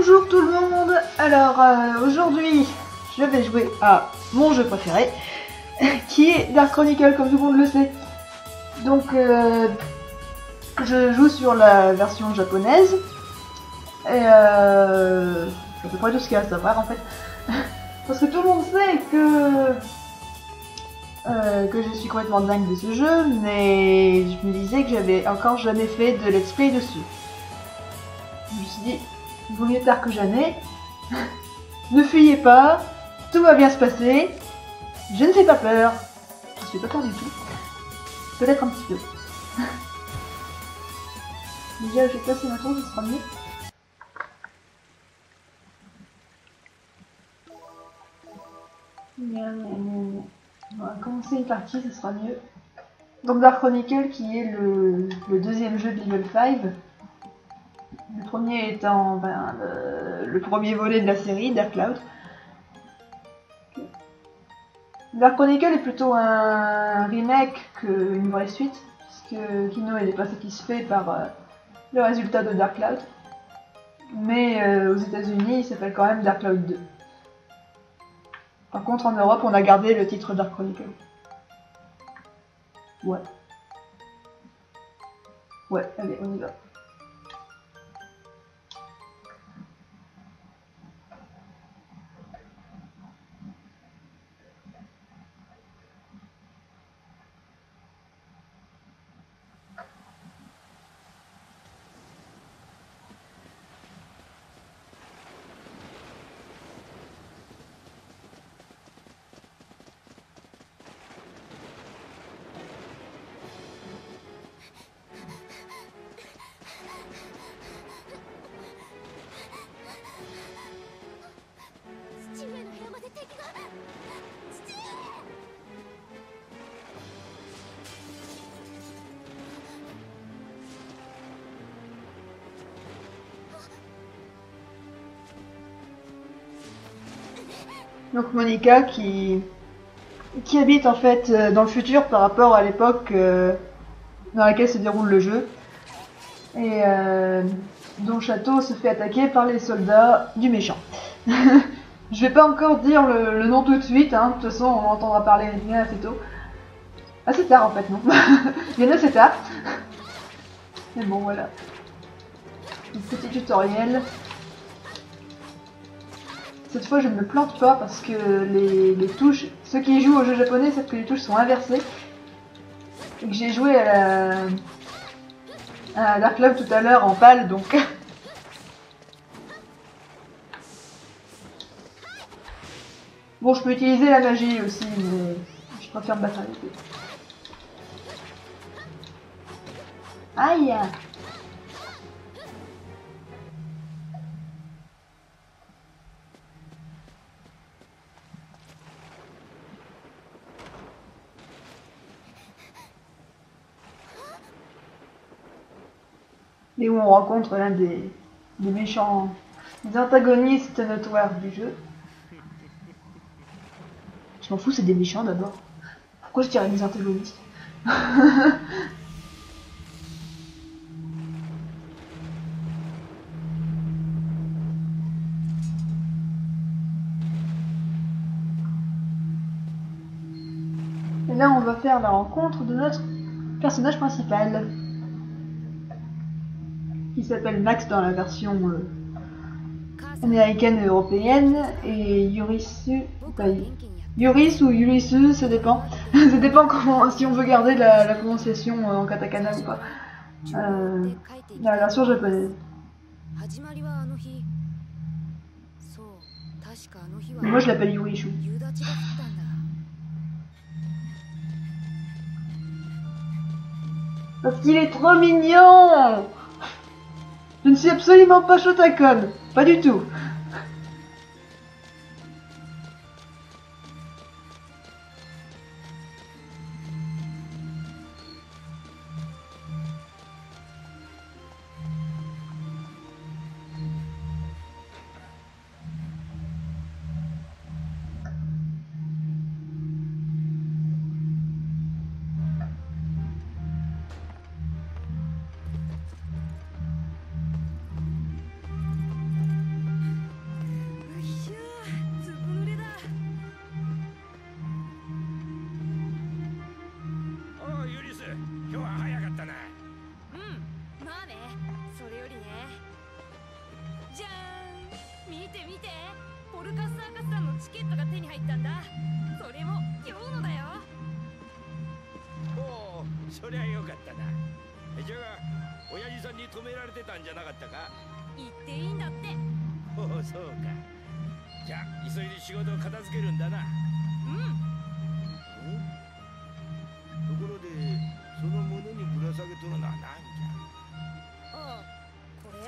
Bonjour tout le monde. Alors aujourd'hui je vais jouer à mon jeu préféré qui est Dark Chronicle, comme tout le monde le sait. Donc je joue sur la version japonaise et c'est à peu près tout ce qu'il y a à savoir en fait. Parce que tout le monde sait que je suis complètement dingue de ce jeu, mais je me disais que j'avais encore jamais fait de let's play dessus. Je me suis dit, il vaut mieux tard que jamais. Ne fuyez pas, tout va bien se passer. Je ne fais pas peur. Je ne fais pas peur du tout. Peut-être un petit peu. Déjà, je vais passer ma tour, ce sera mieux. On va commencer une partie, ce sera mieux. Donc Dark Chronicle qui est le deuxième jeu de Level 5. Le premier étant le premier volet de la série, Dark Cloud. Dark Chronicle est plutôt un remake qu'une vraie suite, puisque Kino n'est pas satisfait par le résultat de Dark Cloud. Mais aux États-Unis, il s'appelle quand même Dark Cloud 2. Par contre, en Europe, on a gardé le titre Dark Chronicle. Ouais. Ouais, allez, on y va. Donc Monica qui habite en fait dans le futur par rapport à l'époque dans laquelle se déroule le jeu, et dont le château se fait attaquer par les soldats du méchant. Je vais pas encore dire le nom tout de suite, hein. De toute façon on entendra parler bien assez tôt. Assez tard en fait, non. Bien assez tard. Mais bon voilà. Un petit tutoriel. Cette fois je ne me plante pas parce que les touches, ceux qui jouent au jeu japonais savent que les touches sont inversées. Et que j'ai joué à Dark Cloud tout à l'heure en PAL, donc... Bon, je peux utiliser la magie aussi, mais je préfère me battre avec eux. Aïe! Et où on rencontre l'un des méchants, des antagonistes notoires du jeu. Je m'en fous, c'est des méchants d'abord. Pourquoi je dirais des antagonistes? Et là, on va faire la rencontre de notre personnage principal, qui s'appelle Max dans la version américaine et européenne, et Yurisu, Yuris ou Yurisu, ça dépend. Ça dépend si on veut garder la prononciation en katakana ou pas. La version japonaise. Moi je l'appelle Yurishu. Parce qu'il est trop mignon! Je ne suis absolument pas Shotacon, pas du tout. て、ポルカスサーカス団のチケットが手に入ったんだ。それも今日のだよ。おお、そりゃよかったな。じゃあ親父さんに止められてたんじゃなかったか。行っていいんだって。おお、そうか。じゃあ急いで仕事を片付けるんだな。うん。ところでその胸にぶら下げとるのは何じゃ。ああ、これ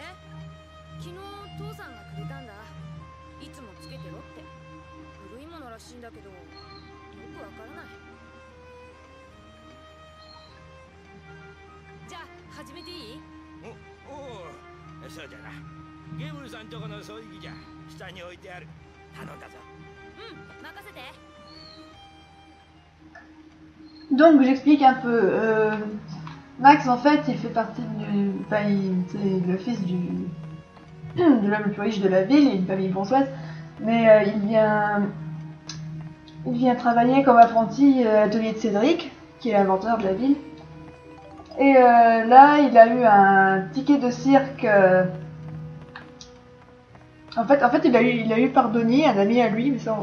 昨日父さんがくれたんだ。いつもつけてろって。古いものらしいんだけどよくわからない。じゃあ始めていい？おお、そうじゃな。ゲームルさんとこの掃除機じゃ。下に置いてある。頼んだぞ。うん、任せて。Donc j'explique un peu. Max en fait il fait partie du... Enfin c'est le fils de l'homme le plus riche de la ville, il a une famille bourgeoise, mais il vient travailler comme apprenti à l'atelier de Cédric, qui est l'inventeur de la ville. Et là il a eu un ticket de cirque. En fait il a eu pardonnier, un ami à lui, mais ça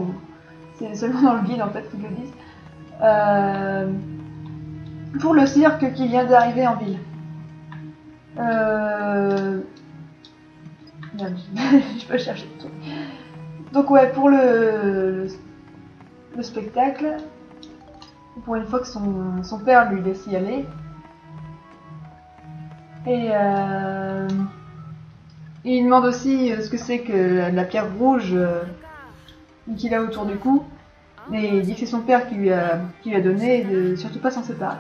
c'est seulement dans le guide en fait qu'ils le disent. Pour le cirque qui vient d'arriver en ville. Merde, je peux chercher le truc. Donc ouais, pour le spectacle, pour une fois que son père lui laisse y aller. Et il demande aussi ce que c'est que la pierre rouge qu'il a autour du cou. Mais il dit que c'est son père qui lui a donné et de surtout pas s'en séparer.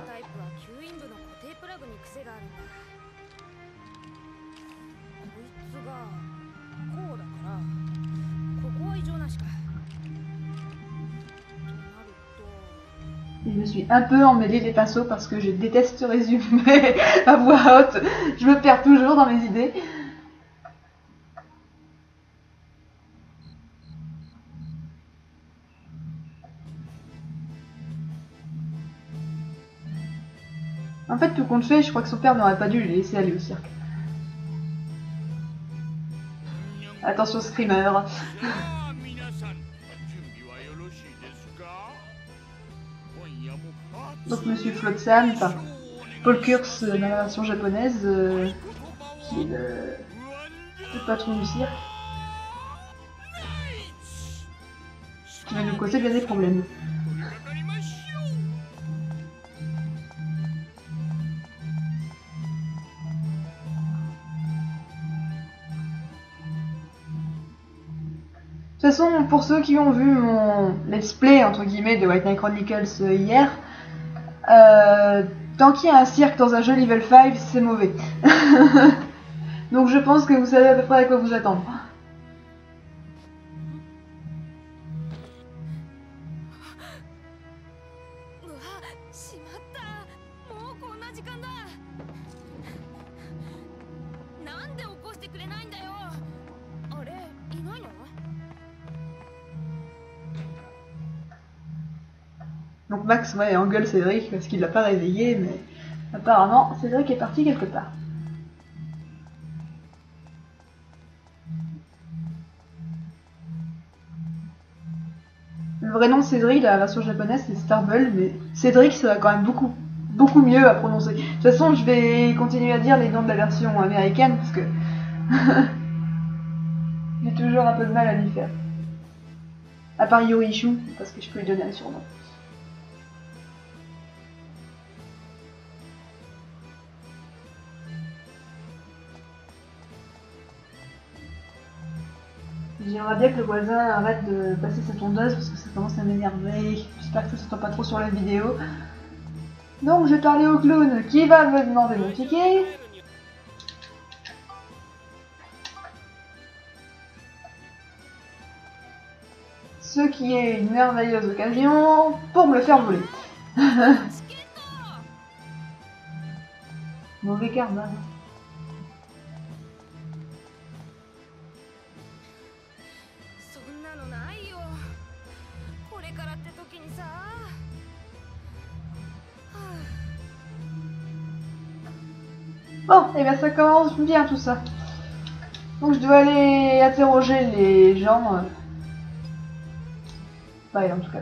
Et je me suis un peu emmêlé les pinceaux parce que je déteste résumer à voix haute. Je me perds toujours dans mes idées. En fait, tout compte fait, je crois que son père n'aurait pas dû le laisser aller au cirque. Attention, Screamer. Donc Monsieur Flotsam, enfin Paul Kurtz dans la version japonaise, qui est le patron du cirque, qui va nous causer bien des problèmes. De toute façon, pour ceux qui ont vu mon let's play entre guillemets de White Knight Chronicles hier, tant qu'il y a un cirque dans un jeu level 5, c'est mauvais. Donc je pense que vous savez à peu près à quoi vous attendre. Donc Max engueule Cédric parce qu'il l'a pas réveillé, mais apparemment Cédric est parti quelque part. Le vrai nom de Cédric, la version japonaise, c'est Starbull, mais Cédric, ça va quand même beaucoup mieux à prononcer. De toute façon, je vais continuer à dire les noms de la version américaine, parce que j'ai toujours un peu de mal à lui faire. À part Yoishu, parce que je peux lui donner un surnom. J'aimerais bien que le voisin arrête de passer sa tondeuse parce que ça commence à m'énerver. J'espère que ça s'entend pas trop sur la vidéo. Donc je vais parler au clown qui va me demander mon ticket. Ce qui est une merveilleuse occasion pour me le faire voler. Mauvais karma. Bon, et bien ça commence bien tout ça. Donc je dois aller interroger les gens. Ouais, en tout cas.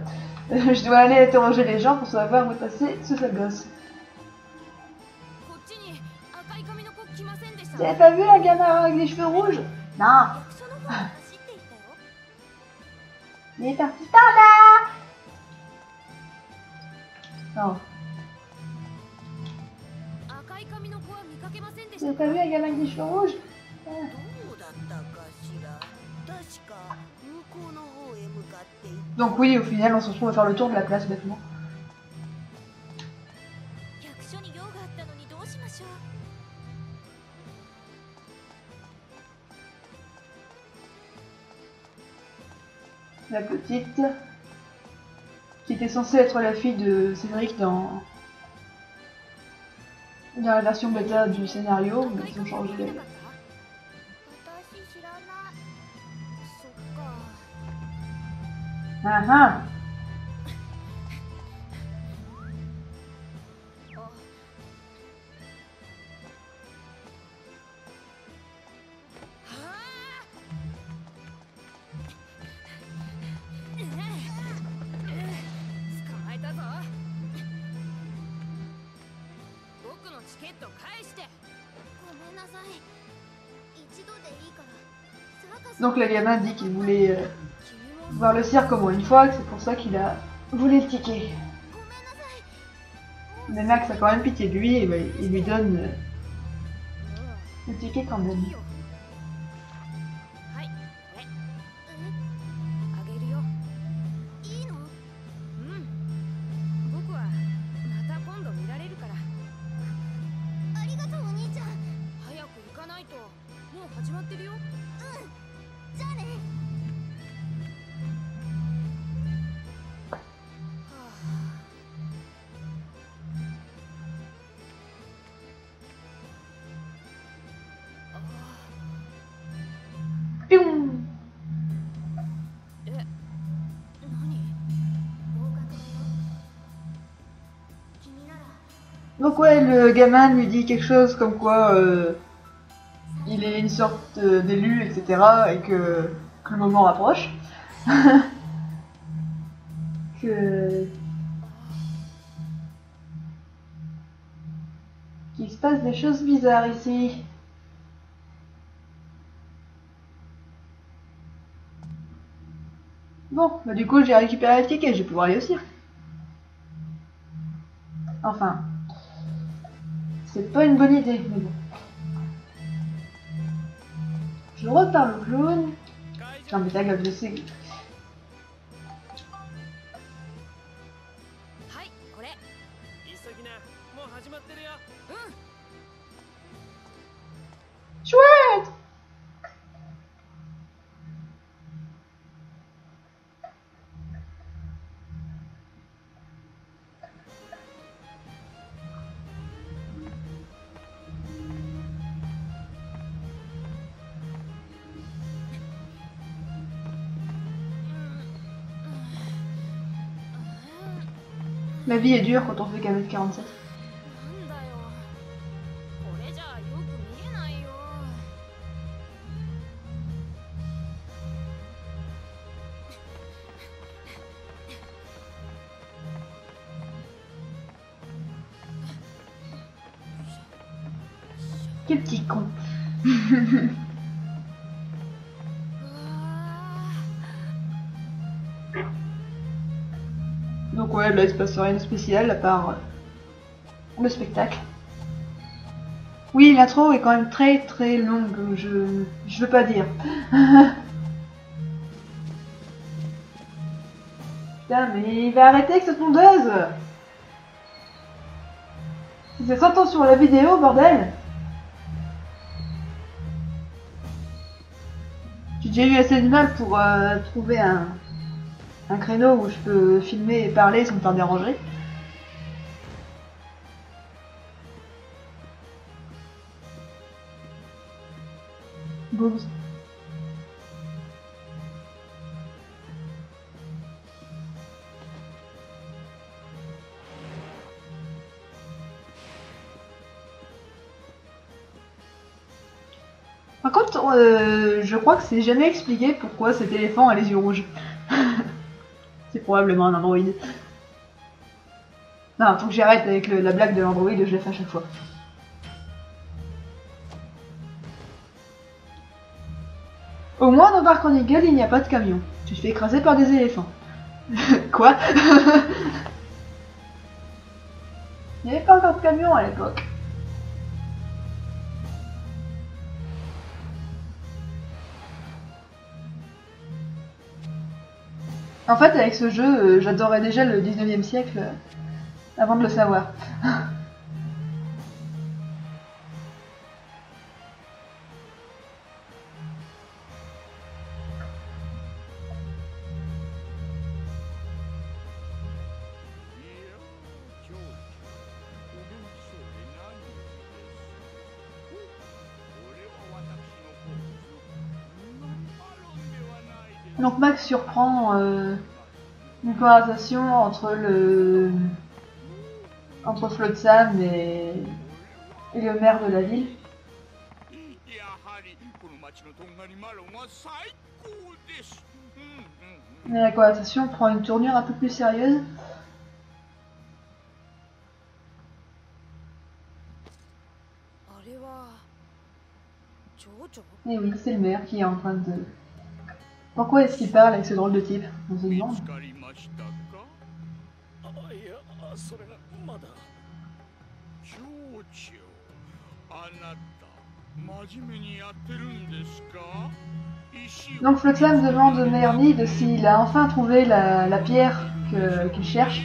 Je dois aller interroger les gens pour savoir où est passé ce sale gosse. こっちに赤い髪の子来ませんでした。 T'avais pas vu la gamin avec les cheveux rouges? Non. 役所の方に走っていったよ。 Il est parti par là. Non. 赤い髪の子は見かけませんでし T'avais たか。 pas vu la gamin avec les cheveux rouges? どうだったかしら。確か向こうの方へ向かっていっ Donc oui, au final, on se retrouve à faire le tour de la place bêtement. 役所に用があったのにどうしましょう。 La petite, qui était censée être la fille de Cédric dans la version bêta du scénario, mais ils ont changé. 私知らない。そっか。 Ah ah. 捕まえたぞ。僕のチケット返して。ごめんなさい。一度でいいから。サーカス Donc le gamin dit qu'il voulait 君も voir le cirque au moins une fois, que c'est pour ça qu'il a volé le ticket. ごめんなさい。 Mais Max a quand même pitié de lui et ben, il lui donne le ticket quand いい même. よ。はい、これ。あげるよ。いいの？うん。僕はまた今度見られるから。ありがとうお兄ちゃん。早く行かないと。もう始まってるよ。うん。じゃあね。はあ。 Pium. え、何？合格だよ。君なら Donc ouais, le gamin lui dit quelque chose comme quoi il est une sorte d'élu, etc. et que le moment rapproche. que... qu'il se passe des choses bizarres ici. Bon, bah du coup j'ai récupéré le ticket, je vais pouvoir aller au cirque. Enfin, c'est pas une bonne idée, mais bon. Je repars le clown. Non mais ta gueule, je sais. はい、これ。急ぎな、もう始まってるよ。うん。 Chouette! La vie est dure quand on fait qu'un mètre 47. なんだよ。これじゃあよく見えないよ。 Quel petit con. うわ Donc ouais, là il se passe rien de spécial à part le spectacle. Oui, l'intro est quand même très très longue, je veux pas dire. Putain, mais il va arrêter avec cette tondeuse. C'est 100 ans sur la vidéo, bordel. J'ai déjà eu assez de mal pour trouver un créneau où je peux filmer et parler sans me faire déranger. Boobs. Par contre, je crois que c'est jamais expliqué pourquoi cet éléphant a les yeux rouges. C'est probablement un androïde. Non, faut que j'arrête avec la blague de l'androïde, je la fais à chaque fois. Au moins dans Bark en Eagle, il n'y a pas de camion. Tu te fais écraser par des éléphants. Quoi? Il n'y avait pas encore de camion à l'époque. En fait, avec ce jeu, j'adorais déjà le 19e siècle avant de le savoir. Donc Max surprend une conversation entre Flotsam et le maire de la ville. Mais la conversation prend une tournure un peu plus sérieuse. Et oui, c'est le maire qui est en train de... Pourquoi est-ce qu'il parle avec ce drôle de type? On se demande. Donc Flotsam demande Mernid s'il a enfin trouvé la pierre qu'il cherche.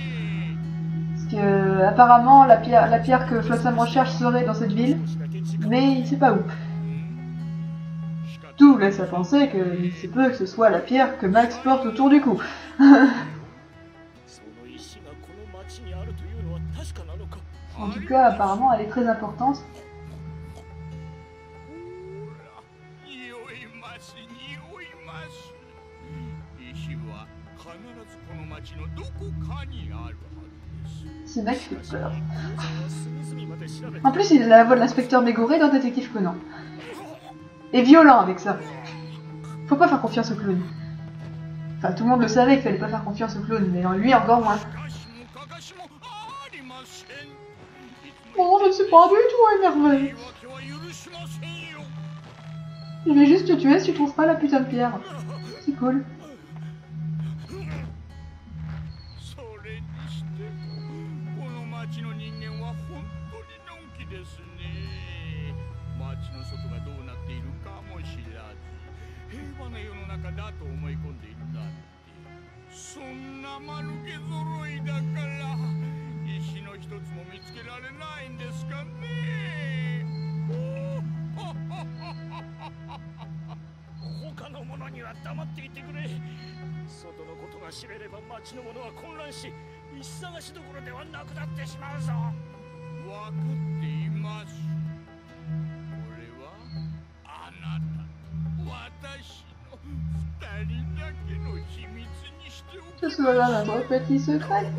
Parce que apparemment la pierre que Flotsam recherche serait dans cette ville, mais il sait pas où. Tout laisse à penser qu'il se peut que ce soit la pierre que Max porte autour du cou. En tout cas, apparemment, elle est très importante. Ce mec fait peur. En plus, il a la voix de l'inspecteur Megoré dans Détective Conan. Et violent avec ça. Faut pas faire confiance au clown. Enfin, tout le monde le savait qu'il fallait pas faire confiance au clown, mais lui encore moins. Oh, je ne sais pas du tout énervé. Il vais juste te tuer si tu trouves pas la putain de pierre. C'est cool. Ce soit notre petit secret.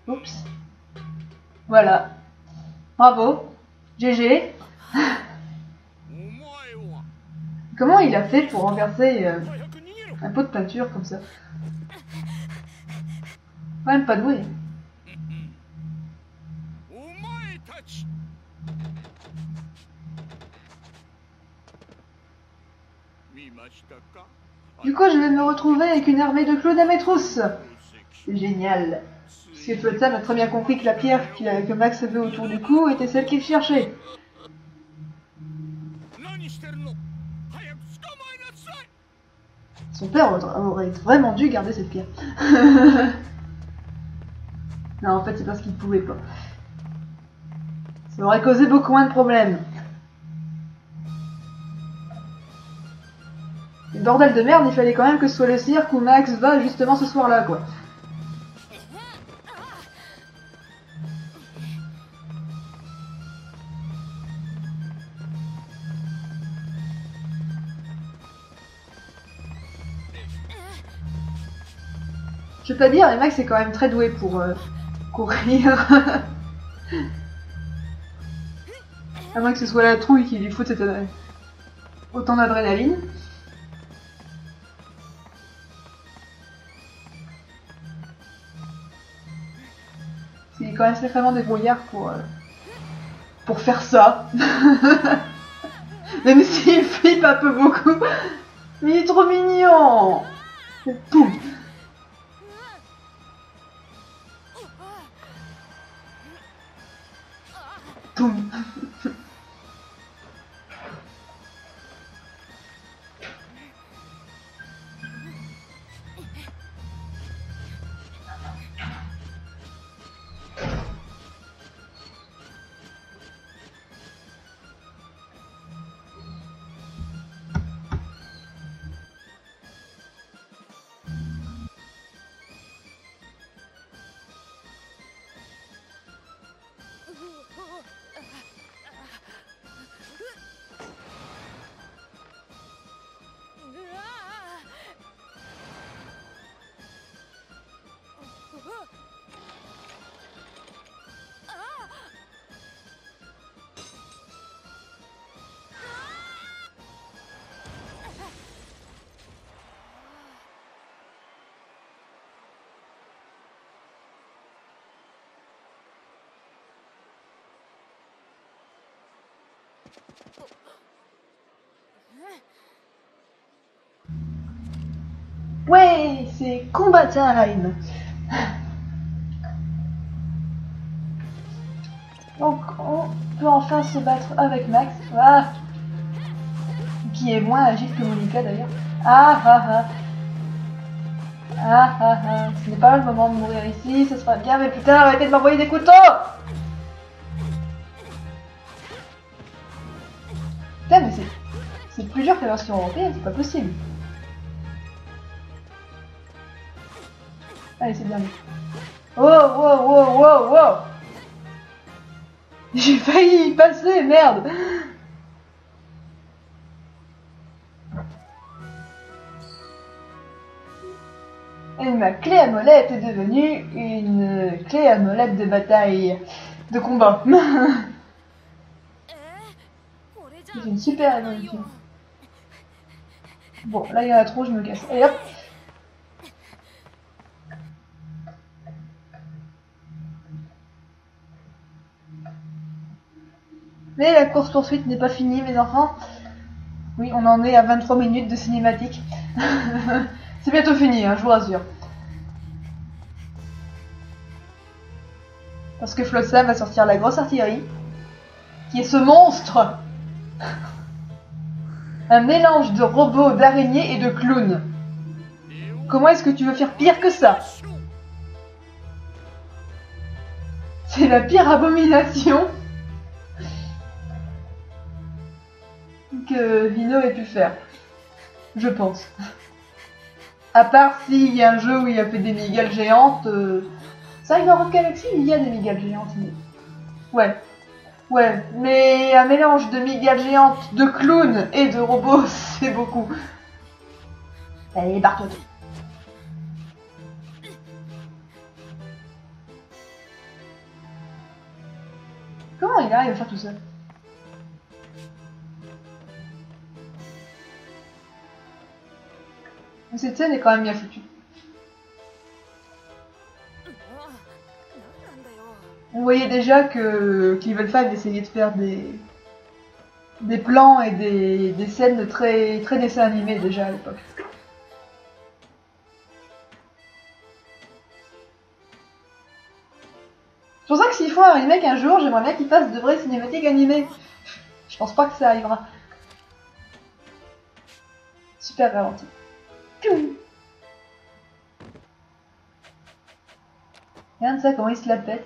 Oups. Voilà. Bravo. GG. Comment il a fait pour renverser un pot de peinture comme ça? Quand même pas doué. Du coup, je vais me retrouver avec une armée de clowns à mes trousses. C'est génial. Parce que Flotsam a très bien compris que la pierre que Max avait autour du cou était celle qu'il cherchait. Son père aurait vraiment dû garder cette pierre. Non, en fait, c'est parce qu'il ne pouvait pas. Ça aurait causé beaucoup moins de problèmes. Et bordel de merde, il fallait quand même que ce soit le cirque où Max va justement ce soir-là, quoi. Je peux pas dire, mais Max est quand même très doué pour courir. À moins que ce soit la trouille qui lui foute autant d'adrénaline. C'est quand même sacrément débrouillard pour faire ça. Même s'il flippe un peu beaucoup. Mais il est trop mignon. Poum. Poum. Ouais, c'est combat time. Donc on peut enfin se battre avec Max. Ah, qui est moins agile que Monica d'ailleurs. Ah ah ah. Ah ah ah. Ce n'est pas le moment de mourir ici, ce sera bien, mais putain, arrêtez de m'envoyer des couteaux. Putain, mais c'est plus dur que la version européenne, c'est pas possible. Allez, c'est bien. Oh, wow, wow, wow, wow. J'ai failli y passer, merde. Et ma clé à molette est devenue une clé à molette de bataille, de combat. C'est une super évolution. Bon, là il y en a trop, je me casse. Allez hop. Mais la course-poursuite n'est pas finie, mes enfants. Oui, on en est à 23 minutes de cinématique. C'est bientôt fini, hein, je vous rassure. Parce que Flotsam va sortir la grosse artillerie, qui est ce monstre. Un mélange de robots, d'araignées et de clowns. Comment est-ce que tu veux faire pire que ça? C'est la pire abomination que Hino ait pu faire, je pense. À part s'il y a un jeu où il a fait des migales géantes. Ça, dans Rock Galaxy, il y a des migales géantes. Mais... ouais. Ouais, mais un mélange de migales géantes, de clowns et de robots, c'est beaucoup. Allez, barre-toi. Comment il arrive à faire tout ça? Cette scène est quand même bien foutue. On voyait déjà que Cleveland 5 essayait de faire des plans et des scènes très dessin animé déjà à l'époque. C'est pour ça que s'ils font un remake un jour, j'aimerais bien qu'ils fassent de vraies cinématiques animées. Je pense pas que ça arrivera. Super ralenti. Regarde ça, comment il se la pète.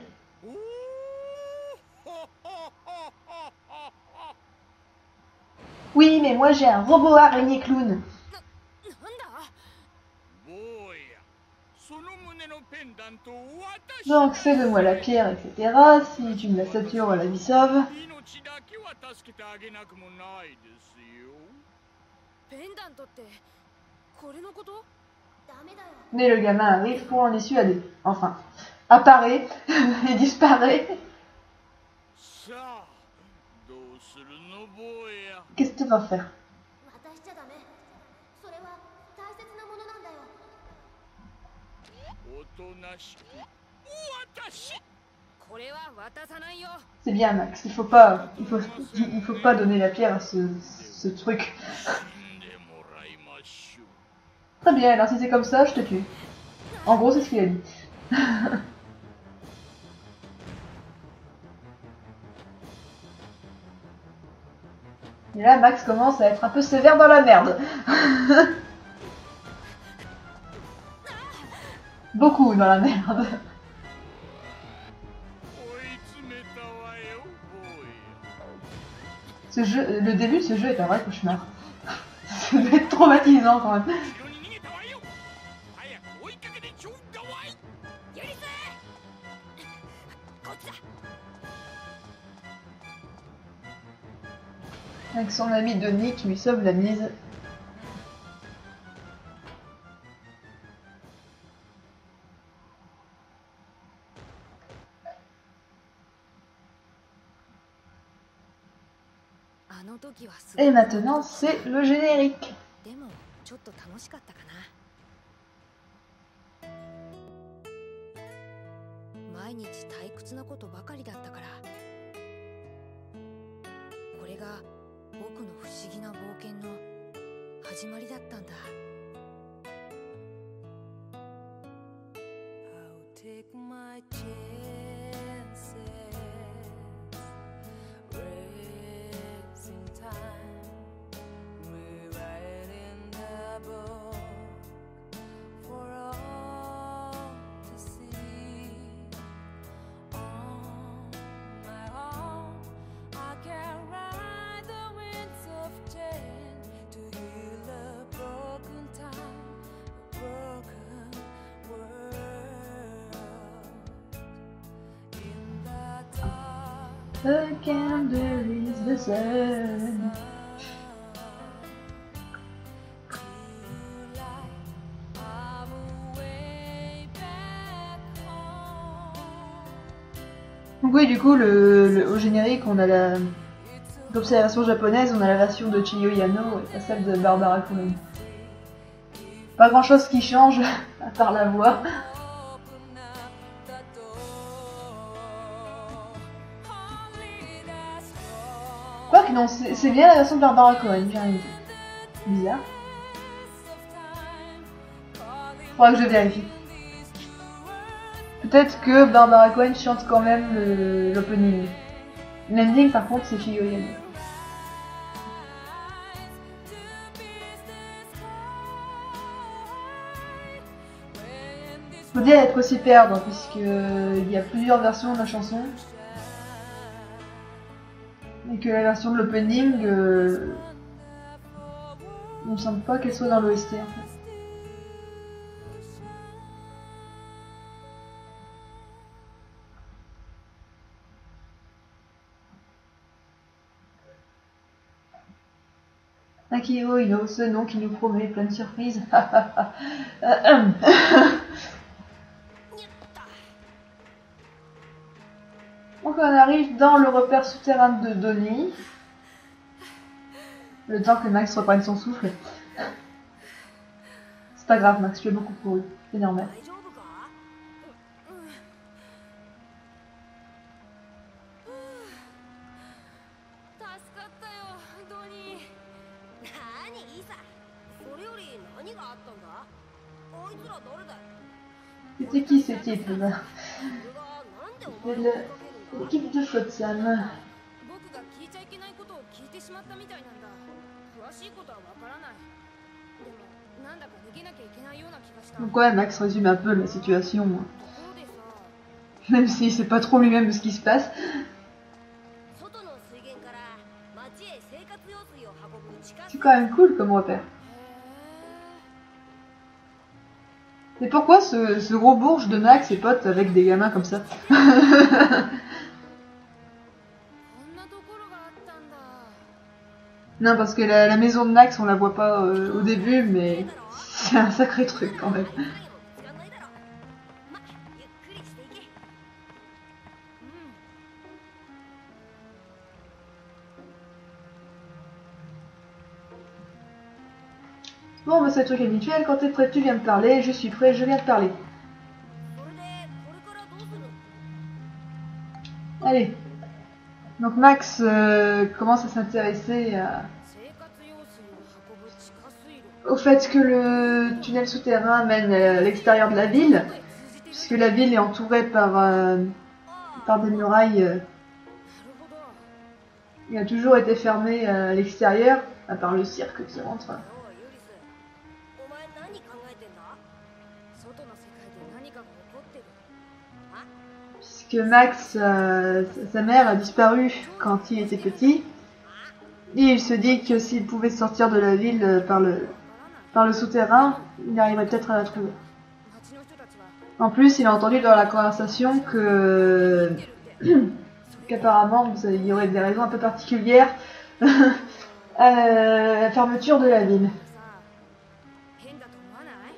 Oui, mais moi j'ai un robot araignée clown. Donc cède-moi la pierre, etc. Si tu me la satures, la vie sauve. Mais le gamin arrive pour en dissuader. Enfin, apparaît et disparaît. Qu'est-ce que tu vas faire? 渡しちゃダメ。それは大切なものなんだよ。おとなしくお渡し。これは渡さないよ。 C'est bien Max, il faut pas donner la pierre à ce truc. Très bien, alors si c'est comme ça, je te tue. En gros, c'est ce qu'il a dit. Et là, Max commence à être un peu sévère dans la merde. Beaucoup dans la merde. Ce jeu, le début de ce jeu est un vrai cauchemar. Ça doit être traumatisant quand même. Avec son ami Denis qui lui sauve la mise. Et maintenant, c'est le générique. でもちょっと楽しかったかな。毎日退屈なことばかりだったから。これが僕の不思議な冒険の始まりだったんだ。I'll take my chances, racing time, rewriting the book for all to see. On my own, I can ride the winds of change to heal a broken time, a broken world. In the dark, The candle is the sun. Donc oui, du coup, au générique, on a la... Comme c'est la version japonaise, on a la version de Chiyo Yano et pas celle de Barbara Cohen. Pas grand chose qui change, à part la voix. Quoique non, c'est bien la version de Barbara Cohen, j'ai rien dit. Bizarre. Faudra que je vérifie. Peut-être que Barbara Cohen chante quand même l'opening. L'ending par contre c'est Chiyo Yano. Faut dire être aussi perdre puisqu'il y a plusieurs versions de la chanson. Et que la version de l'opening, il me semble pas qu'elle soit dans l'OST en fait. Akio Ino, ce nom qui nous promet plein de surprises. Donc on arrive dans le repère souterrain de Donnie. Le temps que Max reprenne son souffle. C'est pas grave Max, tu es beaucoup couru. C'est normal. 何があったんだ？あいつら誰だ？ C'était qui ce type là? 俺がなんでお C'est 前を追っかけるの？ l'équipe de Flotsam. 僕が聞いちゃいけないことを聞いてしまったみたいなんだ。詳しいことはわからない。でもなんだか逃げなきゃいけないような気がした。 Donc ouais, Max résume un peu la situation. ところでさ、 Même s'il sait pas trop lui-même de ce qui se passe. 外の水源から町へ生活用水を運ぶ地下 C'est quand même cool comme repère. Et pourquoi ce gros bourge de Max est pote avec des gamins comme ça? こんなところがあったんだ。 Non, parce que la maison de Max, on la voit pas au début, mais c'est un sacré truc quand même. 何も見つかんないだろう。ま、ゆっくりしていけ。Bon, bah c'est le truc habituel, quand t'es prêt, tu viens me parler, je suis prêt, je viens te parler. それでこれからどうする？ Allez. Donc Max commence à s'intéresser 生活用水を運ぶ地下水路 au fait que le tunnel souterrain mène à l'extérieur de la ville, puisque la ville est entourée par des murailles. なるほど Il a toujours été fermé à l'extérieur, à part le cirque qui rentre. おいユリス、お前何考えてんだ？ 外の世界で何かが起こってる Puisque Max, sa mère a disparu quand il était petit, et il se dit que s'il pouvait sortir de la ville par le souterrain, il arriverait peut-être à la trouver. 町の人たちは En plus, il a entendu dans la conversation que 生きてるって qu'apparemment il y aurait des raisons un peu particulières à la fermeture de la ville. さ変だと思わない？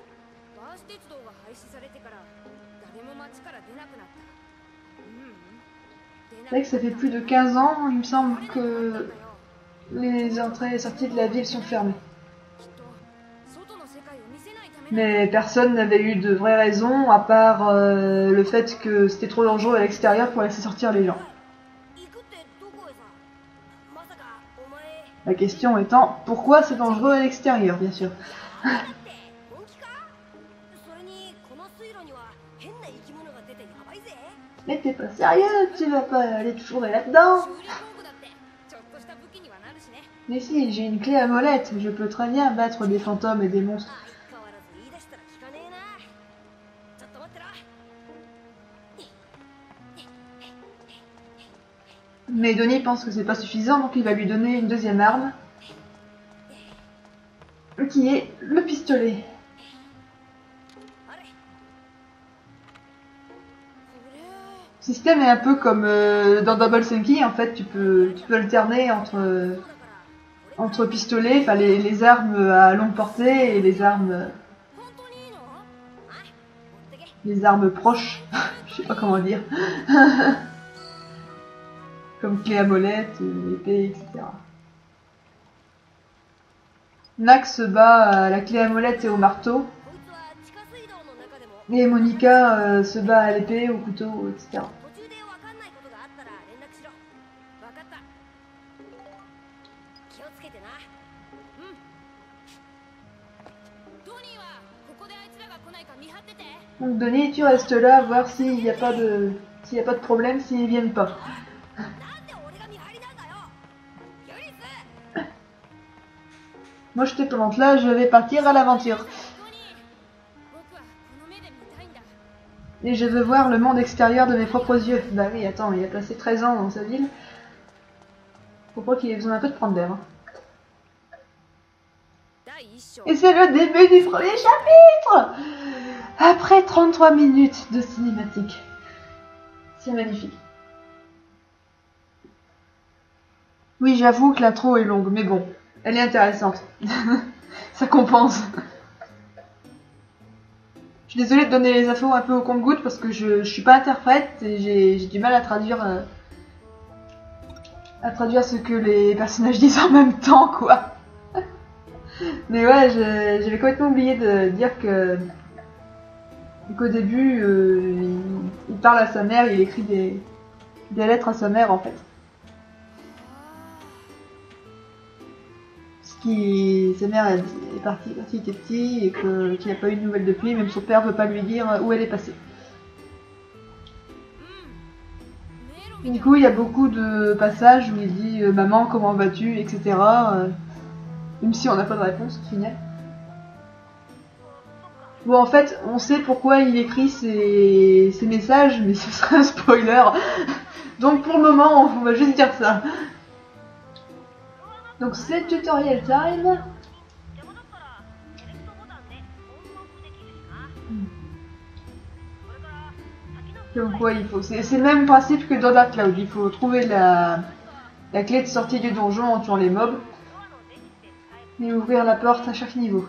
バース鉄道が廃止されてから誰も町から出なくなった。C'est vrai que ça fait plus de 15 ans, il me semble que les entrées et sorties de la ville sont fermées. きっと外の世界を見せないため Mais personne n'avait eu de vraies raisons, à part le fait que c'était trop dangereux à l'extérieur pour laisser sortir les gens. 行くってどこへさ？まさかお前 La question étant, pourquoi c'est dangereux à l'extérieur, bien sûr. だって本気か？それにこの水路には変な生き物が出てやばいぜ。 Mais t'es pas sérieux, tu vas pas aller te fourrer là-dedans. 修理工具だってちょっとした武器にはなるしね。 Mais si, j'ai une clé à molette, je peux très bien battre des fantômes et des monstres. 変わらず言い出したら聞かねえな。ちょっと待ってろ。 Mais Donnie pense que c'est pas suffisant, donc il va lui donner une deuxième arme, qui est le pistolet. あれ？ Le système est un peu comme dans Double Senki, en fait, tu peux alterner entre pistolets, enfin les armes à longue portée et les armes 本当にいいの？はい、持ってけ。 les armes proches, je sais pas comment dire, comme clé à molette, épée, etc. Max se bat à la clé à molette et au marteau, こいつは地下水道の中でも et Monica se bat à l'épée, au couteau, etc. 途中でわかんないことがあったら連絡しろ。わかった。気をつけてな。トニーはここであいつらが来ないか見張ってて。 Donc Donnie, tu restes là, voir s'il n'y a pas de problème, s'ils viennent pas. なんで俺が見張りなんだよ。ユリス。 Moi je te plante là, je vais partir à l'aventure. トニー、僕はこの目で見たいんだ。 Et je veux voir le monde extérieur de mes propres yeux. Bah oui, attends, il a passé 13 ans dans sa ville. Faut pas qu'il ait besoin un peu de prendre d'air. Hein. 第一章。 Et c'est le début du premier chapitre. Après 33 minutes de cinématique. C'est magnifique. Oui, j'avoue que l'intro est longue, mais bon, elle est intéressante. Ça compense. Je suis désolée de donner les infos un peu au compte-gouttes parce que je suis pas interprète et j'ai du mal à traduire ce que les personnages disent en même temps, quoi. Mais ouais, j'avais complètement oublié de dire qu'au début, il parle à sa mère, il écrit des lettres à sa mère en fait. Sa mère est partie quand il était petit et qu'il n'a pas eu de nouvelles depuis, même son père ne veut pas lui dire où elle est passée. Du coup, il y a beaucoup de passages où il dit maman, comment vas-tu, etc. Même si on n'a pas de réponse au final. Bon, en fait, on sait pourquoi il écrit ces messages, mais ce serait un spoiler. Donc pour le moment, on va juste dire ça. Donc c'est tutorial time. Donc ouais, il faut. C'est le même principe que dans Dark Cloud. Il faut trouver la clé de sortie du donjon en tuant les mobs. Et ouvrir la porte à chaque niveau.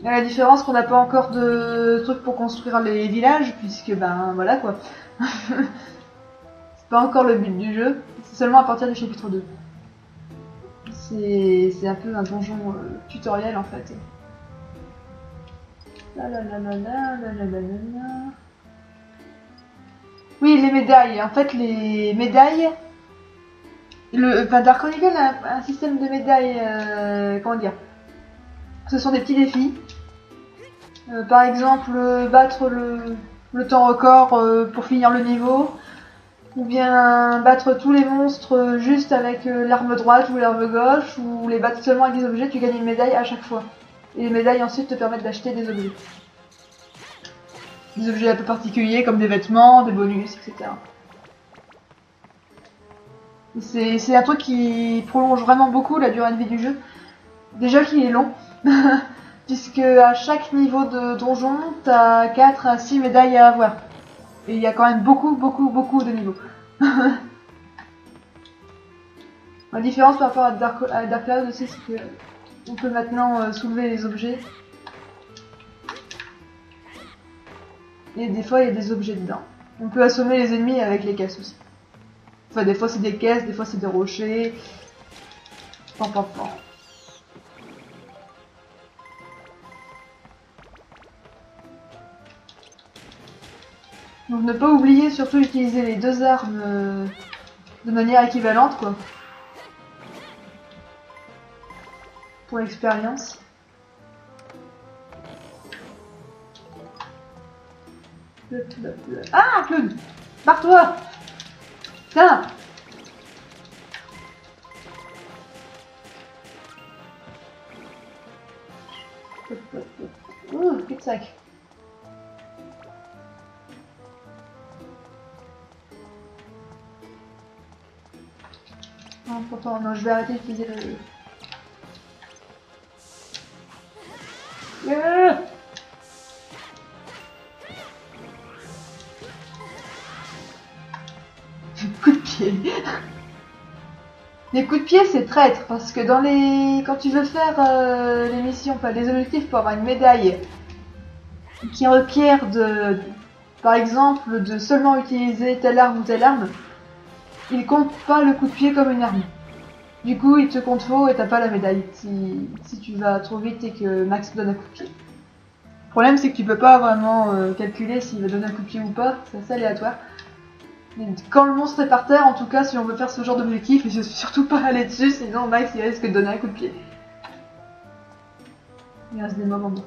Et la différence qu'on n'a pas encore de trucs pour construire les villages, puisque ben voilà quoi. C'est pas encore le but du jeu, c'est seulement à partir du chapitre 2. C'est un peu un donjon tutoriel en fait. Oui, les médailles. En fait, les médailles... Dark Chronicle a un système de médailles, comment dire, ce sont des petits défis. Par exemple, battre le temps record pour finir le niveau, ou bien battre tous les monstres juste avec l'arme droite ou l'arme gauche, ou les battre seulement avec des objets, tu gagnes une médaille à chaque fois. Et les médailles ensuite te permettent d'acheter des objets. Des objets un peu particuliers comme des vêtements, des bonus, etc. C'est un truc qui prolonge vraiment beaucoup la durée de vie du jeu. Déjà qu'il est long, puisque à chaque niveau de donjon, t'as 4 à 6 médailles à avoir. Et il y a quand même beaucoup de niveaux. La différence par rapport à Dark Cloud aussi, c'est que on peut maintenant soulever les objets. Et des fois, il y a des objets dedans. On peut assommer les ennemis avec les caisses aussi. Enfin, des fois, c'est des caisses, des fois, c'est des rochers. Pan. Donc, ne pas oublier surtout utiliser les deux armes de manière équivalente, quoi. Pour l'expérience. Ah, Claude! Barre-toi! Tiens! Ouh, cul-de-sac. Non, pourtant, non, je vais arrêter d'utiliser le... Coup de pied. Les coups de pied, c'est traître, parce que quand tu veux faire les missions, pas les objectifs pour avoir une médaille qui requiert par exemple, de seulement utiliser telle arme ou telle arme, il compte pas le coup de pied comme une arme. Du coup, il te compte faux et t'as pas la médaille si tu vas trop vite et que Max donne un coup de pied. Le problème, c'est que tu peux pas vraiment calculer s'il va donner un coup de pied ou pas, c'est assez aléatoire. Quand le monstre est par terre, en tout cas, si on veut faire ce genre d'objectif, il ne faut surtout pas aller dessus, sinon Max il risque de donner un coup de pied. Il reste des moments bons.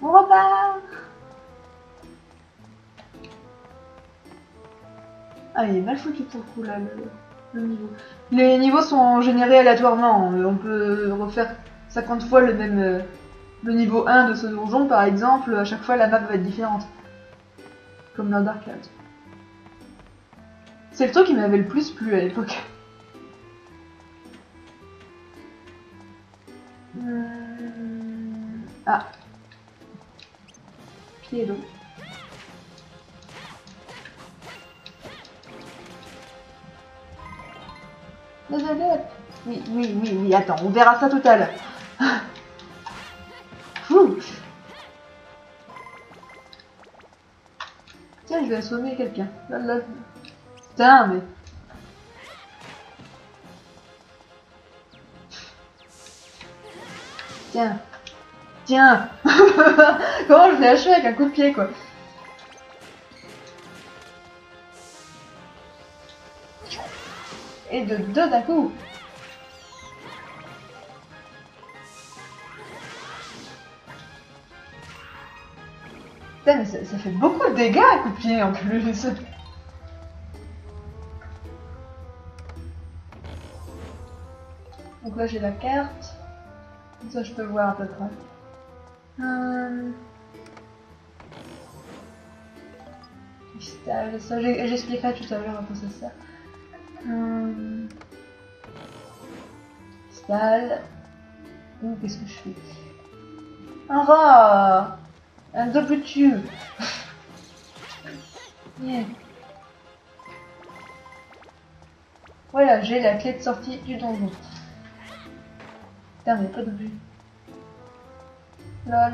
On repart! Ah, il est mal foutu pour le coup là, le niveau. Les niveaux sont générés aléatoirement, on peut refaire 50 fois le niveau 1 de ce donjon par exemple, à chaque fois la map va être différente. Comme dans Dark Cloud. C'est le truc qui m'avait le plus plu à l'époque. Ah. Pied d'eau. Désolé. Oui, attends, on verra ça tout à l'heure. Tiens, je vais assommer quelqu'un. Putain, mais... Tiens. Comment je l'ai haché avec un coup de pied, quoi. Et de deux d'un coup. Putain, mais ça fait beaucoup de dégâts un coup de pied en plus. Donc là j'ai la carte. Comme ça je peux voir à peu près. Cristal, ça j'expliquerai tout à l'heure à quoi ça sert. Cristal. Qu'est-ce que je fais? Un rat! Un double tube! Yeah. Voilà, j'ai la clé de sortie du donjon. Putain, mais pas d'objet. La.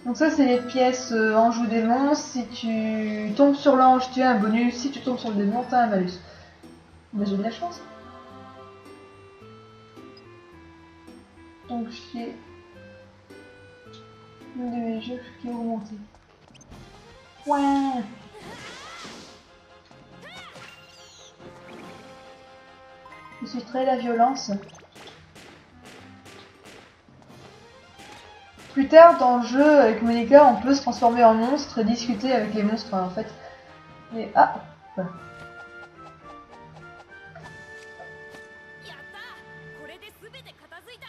Donc ça c'est les pièces ange ou démon. Si tu tombes sur l'ange, tu as un bonus. Si tu tombes sur le démon, tu as un malus. Mais j'ai de la chance. Donc j'ai une de mes jeux qui est remontée. Ouais. Je suis très la violence. Plus tard dans le jeu, avec Monica, on peut se transformer en monstre et discuter avec les monstres en fait. Et ah voilà. やったこれで全て片付いた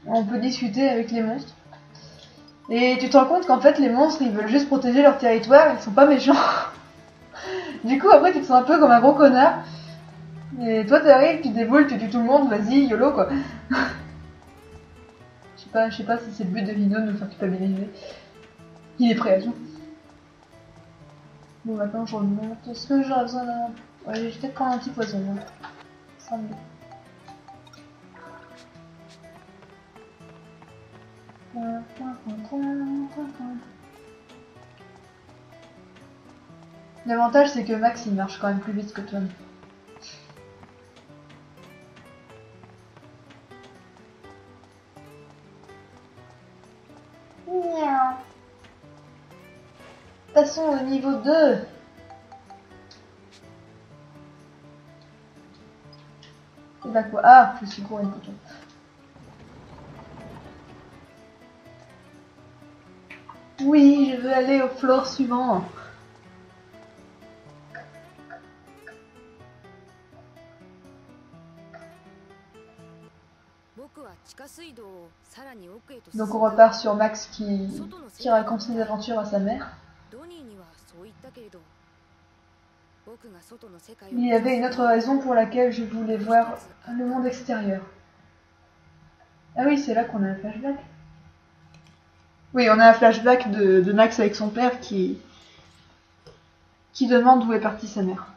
On peut discuter avec les monstres. Et tu te rends compte qu'en fait les monstres ils veulent juste protéger leur territoire, ils sont pas méchants. Du coup après tu te sens un peu comme un gros connard. Et toi t'arrives, tu déboules, tu tues tout le monde, vas-y, YOLO quoi. Je sais pas si c'est le but de Vino de nous faire culpabiliser. Il est prêt à tout. Bon maintenant je remonte. Est-ce que j'aurais besoin d'un... Ouais, je vais peut-être prendre un petit poison. Hein. Ça me... L'avantage c'est que Max il marche quand même plus vite que toi. Passons au niveau 2. Et bah quoi? Ah, je suis couru plutôt. Oui, je veux aller au floor suivant. Donc on repart sur Max qui raconte ses aventures à sa mère. Il y avait une autre raison pour laquelle je voulais voir le monde extérieur. Ah oui, c'est là qu'on a un flashback. Oui, on a un flashback de Max avec son père qui demande où est partie sa mère.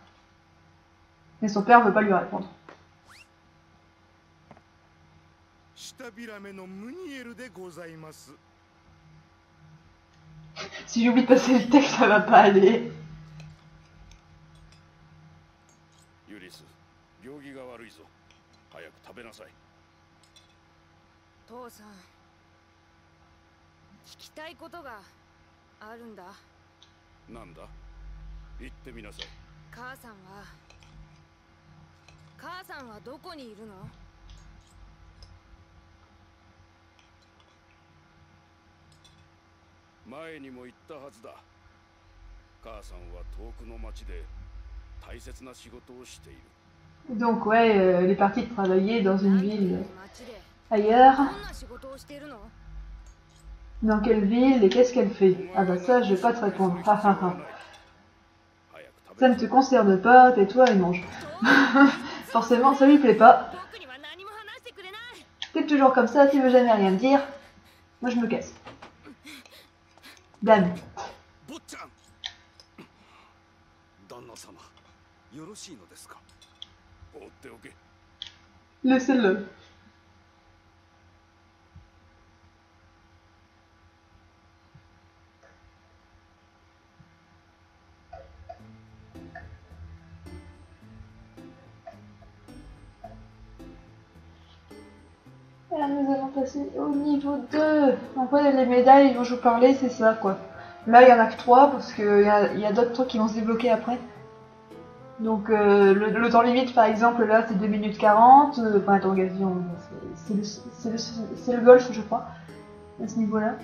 Mais son père veut pas lui répondre. Si j'oublie de passer le texte, ça va pas aller. ユリス、行儀が悪いぞ。早く食べなさい。父さん、聞きたいことがあるんだ。なんだ？言ってみなさい。母さんはどこにいるの？前にも言ったはずだ。母さんは遠くの町で大切な仕事をしている。 Donc ouais, elle est partie travailler dans une ville ailleurs. Dans quelle ville et qu'est-ce qu'elle fait? Ah bah ça, je vais pas te répondre. Ça ne te concerne pas, tais-toi et mange. Forcément, ça lui plaît pas. T'es toujours comme ça, tu veux jamais rien me dire. Moi, je me casse. Bam. Laissez-le. Là, nous allons passer au niveau 2. Donc ouais, les médailles dont je vous parlais, c'est ça quoi. Là, il y en a que 3 parce qu'il y a d'autres trucs qui vont se débloquer après. Donc le temps limite par exemple là c'est 2 minutes 40, point d'interrogation, c'est le golf je crois, à ce niveau là.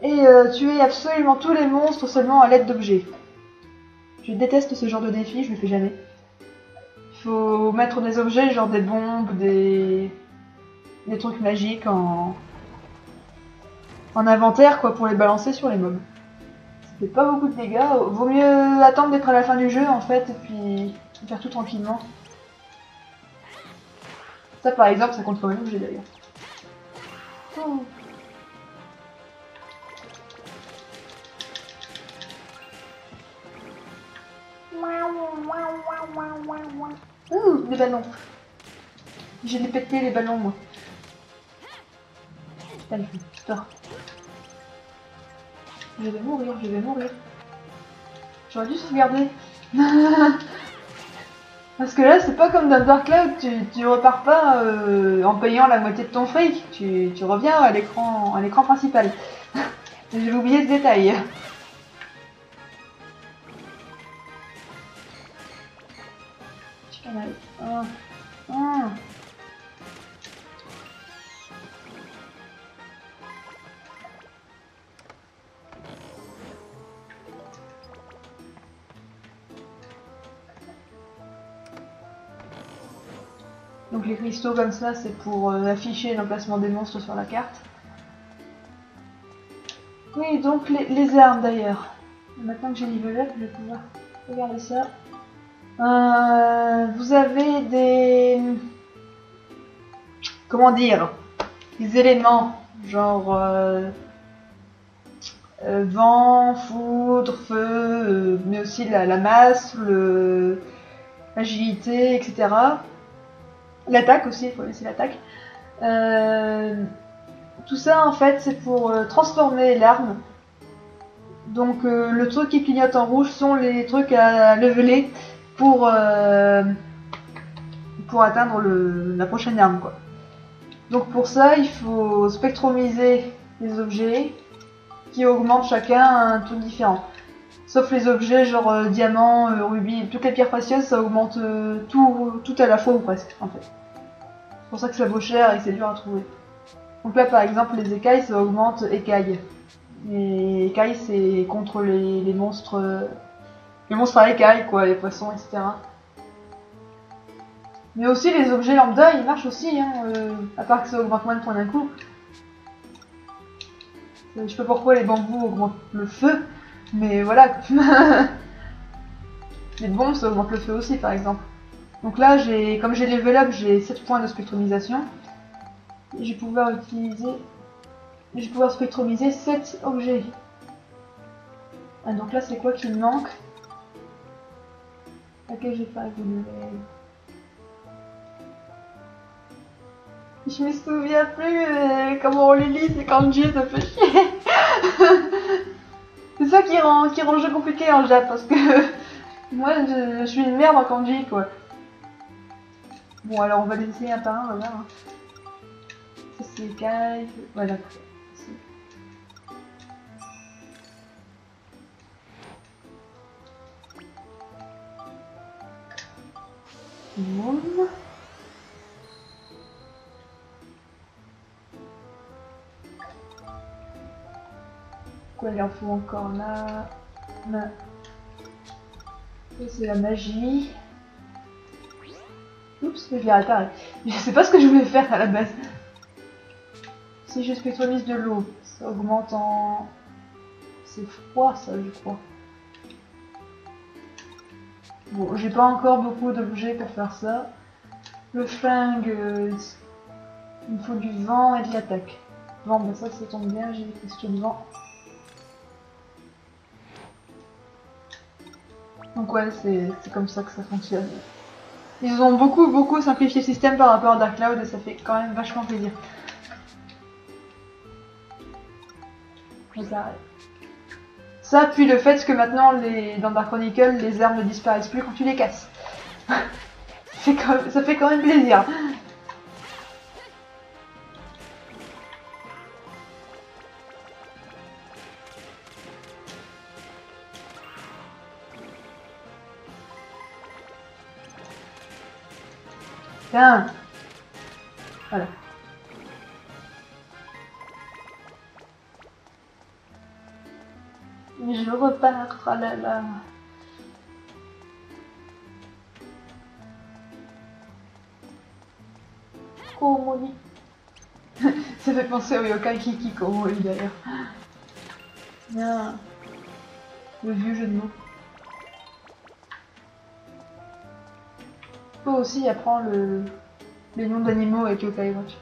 Et tuer absolument tous les monstres seulement à l'aide d'objets. Je déteste ce genre de défi, je le fais jamais. Il faut mettre des objets genre des bombes, des trucs magiques en inventaire quoi pour les balancer sur les mobs. Ça fait pas beaucoup de dégâts, vaut mieux attendre d'être à la fin du jeu en fait et puis faire tout tranquillement. Ça par exemple ça compte comme un objet d'ailleurs. Oh. Ouh, des ballons. J'ai les pété les ballons moi. Allez, sors. Je vais mourir, je vais mourir. J'aurais dû sauvegarder. Parce que là, c'est pas comme dans Dark Cloud, tu repars pas en payant la moitié de ton fric. Tu reviens à l'écran principal. J'ai oublié ce détail. Ah. Ah. Donc les cristaux comme ça, c'est pour afficher l'emplacement des monstres sur la carte. Oui, donc les armes d'ailleurs. Maintenant que j'ai level up, je vais pouvoir regarder ça. Vous avez des... Comment dire? Des éléments, genre vent, foudre, feu, mais aussi la masse, l'agilité, etc. L'attaque aussi, il faut laisser l'attaque. Tout ça en fait c'est pour transformer l'arme. Donc le truc qui clignote en rouge sont les trucs à leveler pour atteindre la prochaine arme quoi. Donc pour ça il faut spectromiser les objets qui augmentent chacun un truc différent. Sauf les objets genre diamant, rubis, toutes les pierres précieuses ça augmente tout à la fois ou presque en fait. C'est pour ça que ça vaut cher et que c'est dur à trouver. Donc là par exemple les écailles ça augmente écailles. Les écailles c'est contre les monstres à écailles quoi, les poissons etc. Mais aussi les objets lambda ils marchent aussi hein, à part que ça augmente moins de points d'un coup. Je sais pas pourquoi les bambous augmentent le feu, mais voilà. Les bombes ça augmente le feu aussi par exemple. Donc là comme j'ai level up j'ai 7 points de spectromisation. Et je vais pouvoir spectromiser 7 objets. Ah, donc là c'est quoi qui me manque? Laquelle j'ai pas évolué. Je me souviens plus comment on les lit ces kanji, ça fait chier. C'est ça qui rend le jeu compliqué en Jap parce que moi je suis une merde en kanji quoi. Bon alors on va les essayer un par un, voilà. Ça c'est écaille, voilà. Boum. Quoi il en faut encore là? Ça c'est la magie. Oups, je l'ai réparé. Je sais pas ce que je voulais faire à la base. Si je spectromise de l'eau, ça augmente en... C'est froid ça je crois. Bon, j'ai pas encore beaucoup d'objets pour faire ça. Le flingue, il me faut du vent et de l'attaque. Vent, bah ça tombe bien, j'ai des cristaux de vent. Donc ouais, c'est comme ça que ça fonctionne. Ils ont beaucoup simplifié le système par rapport à Dark Cloud et ça fait quand même vachement plaisir. Ça, puis le fait que maintenant, dans Dark Chronicle, les armes ne disparaissent plus quand tu les casses. Ça fait quand même plaisir. Tiens. Voilà. Je repars, oh là là. Komori. Ça fait penser au yokai Kiki Komori d'ailleurs. Bien. Le vieux jeu de mots. On peut aussi apprendre les noms d'animaux avec Yokai Watch.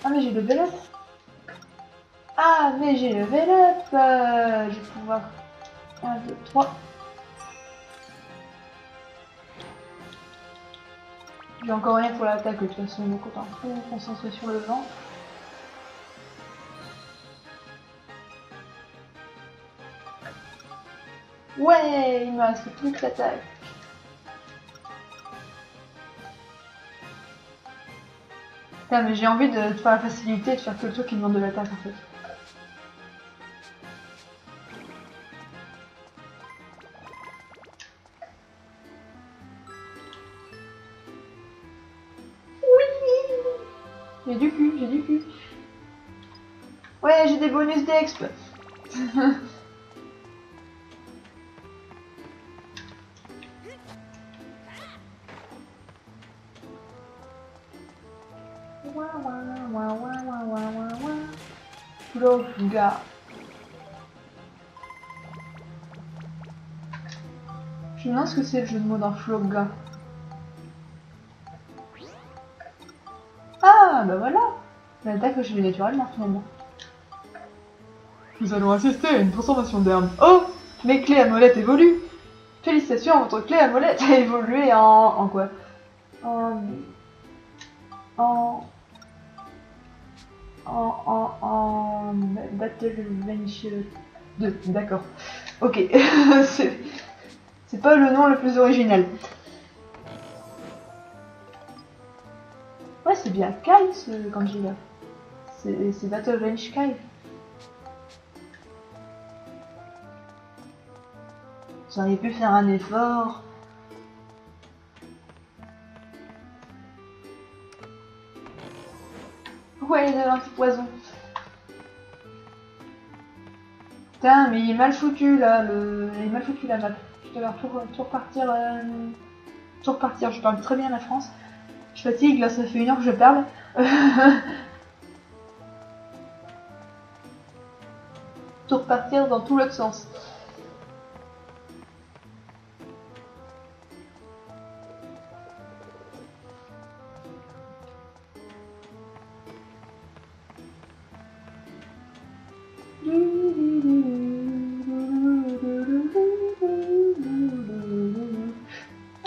Ah mais j'ai le belette. Ah, mais j'ai level up. Je vais pouvoir... 1, 2, 3. J'ai encore rien pour l'attaque de toute façon, donc autant tout concentrer sur le vent. Ouais, il me reste plus que l'attaque. Putain, mais j'ai envie de faire la facilité, de faire que le truc qui demande de l'attaque en fait. J'ai du cul, j'ai du cul. Ouais, j'ai des bonus d'exp. Flogga. Je me demande ce que c'est le jeu de mots dans Flogga. Ah, bah voilà. L'attaque que je fais naturellement finalement. Nous allons assister à une transformation d'armes. Oh, mes clés à molette évoluent. Félicitations, votre clé à molette a évolué en quoi? En Battle Venture 2, d'accord. Ok, c'est pas le nom le plus original. Ouais, c'est bien Kai ce kanji là. C'est Battle Venture Kai. J'aurais pu faire un effort. Ouais, de l'anti-poison. Putain, mais il est mal foutu là, il est mal foutu la map. Je dois tout repartir. Tout repartir, je parle très bien la France. Je fatigue, là ça fait 1 heure que je parle. Tout repartir dans tout l'autre sens.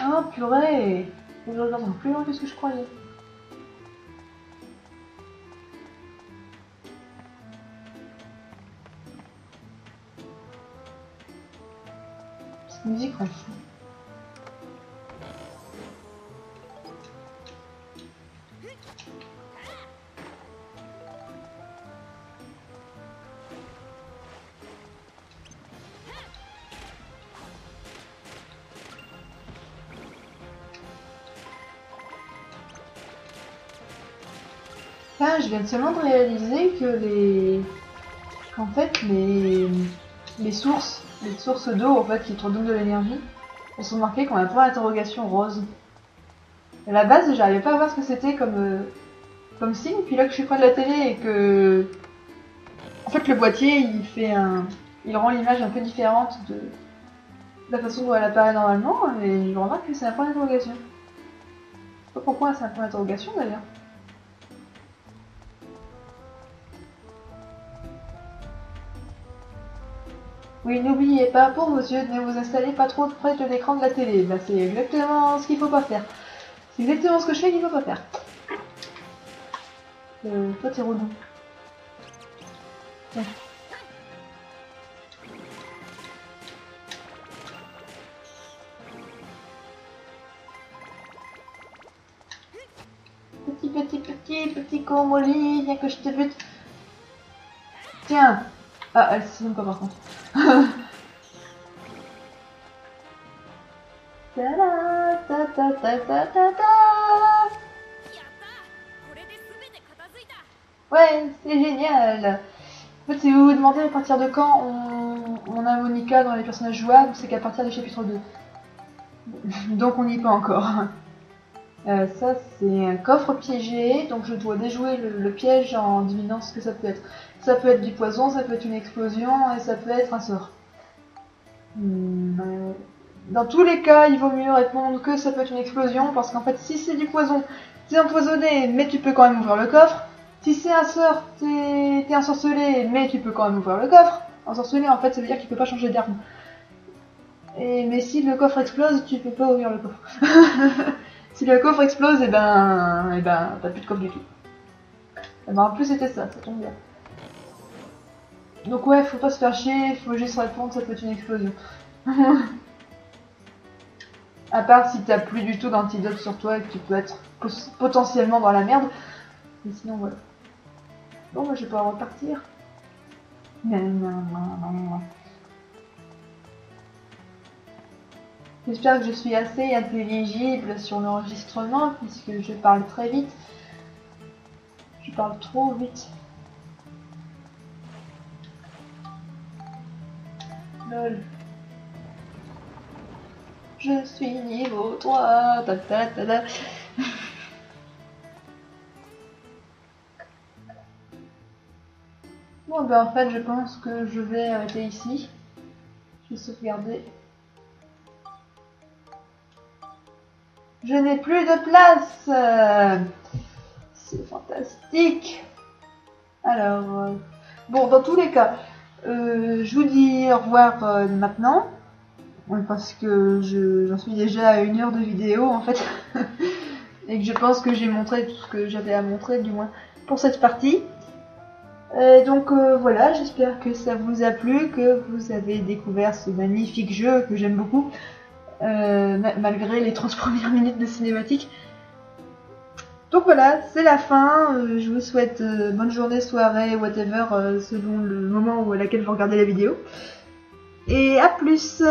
Oh purée! Je regarde plus loin que ce que je croyais. Cette musique rend fou. Enfin, je viens seulement de réaliser que qu'en fait les sources d'eau en fait qui te redonnent de l'énergie, elles sont marquées comme un point d'interrogation rose. À la base, j'arrivais pas à voir ce que c'était comme signe, puis là que je suis près de la télé et que en fait le boîtier il rend l'image un peu différente de la façon dont elle apparaît normalement, et je remarque que c'est un point d'interrogation. Je sais pas pourquoi c'est un point d'interrogation d'ailleurs. Oui, n'oubliez pas, pour vos yeux, ne vous installez pas trop près de l'écran de la télé. Bah, c'est exactement ce qu'il faut pas faire. C'est exactement ce que je fais qu'il faut pas faire. Toi, t'es relou. Tiens. Petit Komoli, viens que je te bute. Tiens. Ah, elle s'y pas par contre. Ouais, c'est génial. En fait, si vous vous demandez à partir de quand on a Monica dans les personnages jouables, c'est qu'à partir du chapitre 2. Donc on n'y est pas encore. Ça, c'est un coffre piégé, donc je dois déjouer le piège en devinant ce que ça peut être. Ça peut être du poison, ça peut être une explosion, et ça peut être un sort. Dans tous les cas, il vaut mieux répondre que ça peut être une explosion, parce qu'en fait, si c'est du poison, t'es empoisonné, mais tu peux quand même ouvrir le coffre. Si c'est un sort, t'es ensorcelé, mais tu peux quand même ouvrir le coffre. Ensorcelé, en fait, ça veut dire qu'il peut pas changer d'arme. Mais si le coffre explose, tu peux pas ouvrir le coffre. Si le coffre explose, et ben t'as plus de coffre du tout. Et ben en plus c'était ça tombe bien. Donc ouais, faut pas se faire chier, faut juste répondre, ça peut être une explosion. À part si t'as plus du tout d'antidote sur toi et que tu peux être potentiellement dans la merde. Mais sinon voilà. Bon, moi je vais pouvoir repartir. J'espère que je suis assez intelligible sur l'enregistrement puisque je parle très vite. Je parle trop vite. Lol. Je suis niveau 3. Ta ta ta ta. Bon ben en fait je pense que je vais arrêter ici. Je vais sauvegarder. Je n'ai plus de place. C'est fantastique. Alors, bon, dans tous les cas, je vous dis au revoir maintenant. Parce que j'en suis déjà à 1 heure de vidéo en fait. Et que je pense que j'ai montré tout ce que j'avais à montrer, du moins pour cette partie. Donc voilà, j'espère que ça vous a plu, que vous avez découvert ce magnifique jeu que j'aime beaucoup. Malgré les 30 premières minutes de cinématique. Donc voilà, c'est la fin. Je vous souhaite bonne journée, soirée, whatever, selon le moment à laquelle vous regardez la vidéo. Et à plus.